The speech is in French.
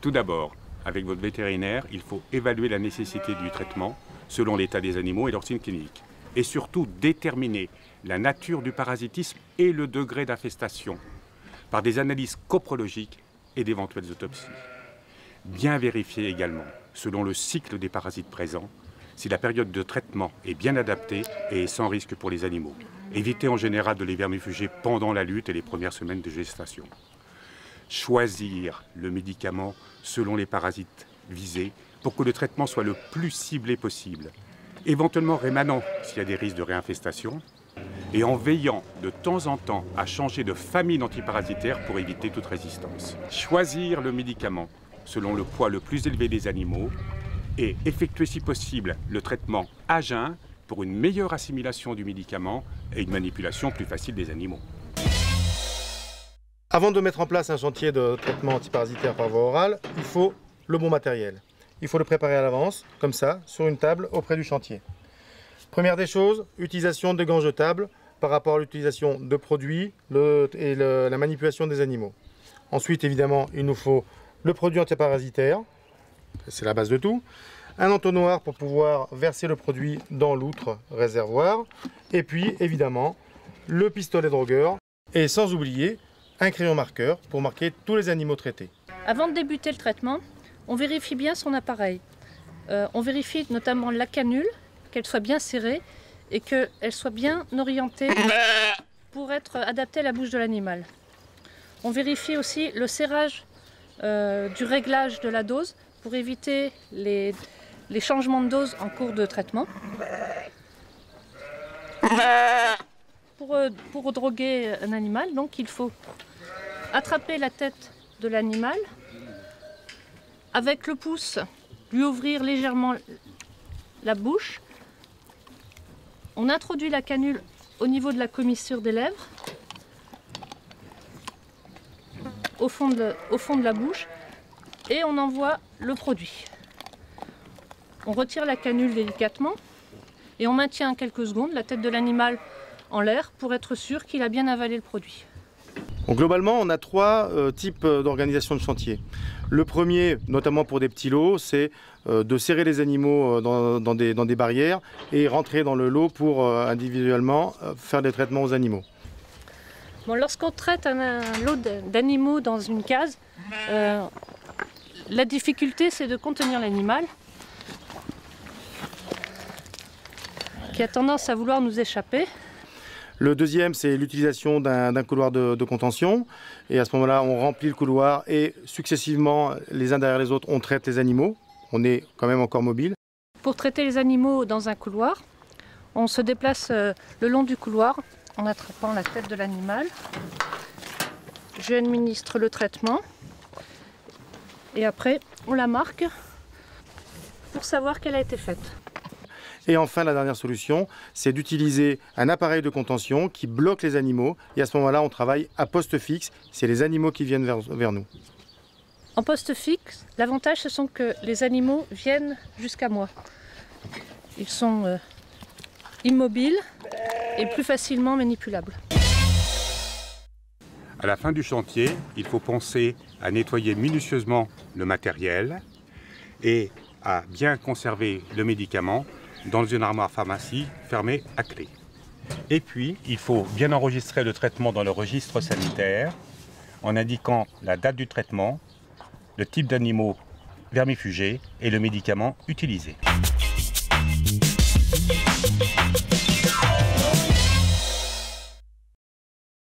Tout d'abord, avec votre vétérinaire, il faut évaluer la nécessité du traitement selon l'état des animaux et leur signe clinique. Et surtout déterminer la nature du parasitisme et le degré d'infestation par des analyses coprologiques et d'éventuelles autopsies. Bien vérifier également, selon le cycle des parasites présents, si la période de traitement est bien adaptée et sans risque pour les animaux. Évitez en général de les vermifuger pendant la lutte et les premières semaines de gestation. Choisir le médicament selon les parasites visés pour que le traitement soit le plus ciblé possible. Éventuellement rémanent s'il y a des risques de réinfestation et en veillant de temps en temps à changer de famille d'antiparasitaires pour éviter toute résistance. Choisir le médicament selon le poids le plus élevé des animaux et effectuer si possible le traitement à jeun pour une meilleure assimilation du médicament et une manipulation plus facile des animaux. Avant de mettre en place un chantier de traitement antiparasitaire par voie orale, il faut le bon matériel. Il faut le préparer à l'avance, comme ça, sur une table auprès du chantier. Première des choses, utilisation de gants jetables par rapport à l'utilisation de produits et la manipulation des animaux. Ensuite, évidemment, il nous faut le produit antiparasitaire, c'est la base de tout, un entonnoir pour pouvoir verser le produit dans l'outre réservoir, et puis, évidemment, le pistolet drogueur, et sans oublier un crayon marqueur pour marquer tous les animaux traités. Avant de débuter le traitement, on vérifie bien son appareil. On vérifie notamment la canule, qu'elle soit bien serrée et qu'elle soit bien orientée pour être adaptée à la bouche de l'animal. On vérifie aussi le serrage du réglage de la dose pour éviter les changements de dose en cours de traitement. Pour droguer un animal, donc il faut attraper la tête de l'animal, avec le pouce, lui ouvrir légèrement la bouche. On introduit la canule au niveau de la commissure des lèvres, au fond de la bouche, et on envoie le produit. On retire la canule délicatement et on maintient quelques secondes la tête de l'animal en l'air pour être sûr qu'il a bien avalé le produit. Donc, globalement, on a trois types d'organisation de chantier. Le premier, notamment pour des petits lots, c'est de serrer les animaux dans des barrières et rentrer dans le lot pour individuellement faire des traitements aux animaux. Bon, lorsqu'on traite un lot d'animaux dans une case, la difficulté c'est de contenir l'animal qui a tendance à vouloir nous échapper. Le deuxième, c'est l'utilisation d'un couloir de contention. Et à ce moment-là, on remplit le couloir et successivement, les uns derrière les autres, on traite les animaux. On est quand même encore mobile. Pour traiter les animaux dans un couloir, on se déplace le long du couloir en attrapant la tête de l'animal. Je administre le traitement et après, on la marque pour savoir qu'elle a été faite. Et enfin, la dernière solution, c'est d'utiliser un appareil de contention qui bloque les animaux. Et à ce moment-là, on travaille à poste fixe. C'est les animaux qui viennent vers nous. En poste fixe, l'avantage, ce sont que les animaux viennent jusqu'à moi. Ils sont immobiles et plus facilement manipulables. À la fin du chantier, il faut penser à nettoyer minutieusement le matériel et à bien conserver le médicament dans une armoire pharmacie fermée à clé. Et puis, il faut bien enregistrer le traitement dans le registre sanitaire en indiquant la date du traitement, le type d'animaux vermifugés et le médicament utilisé.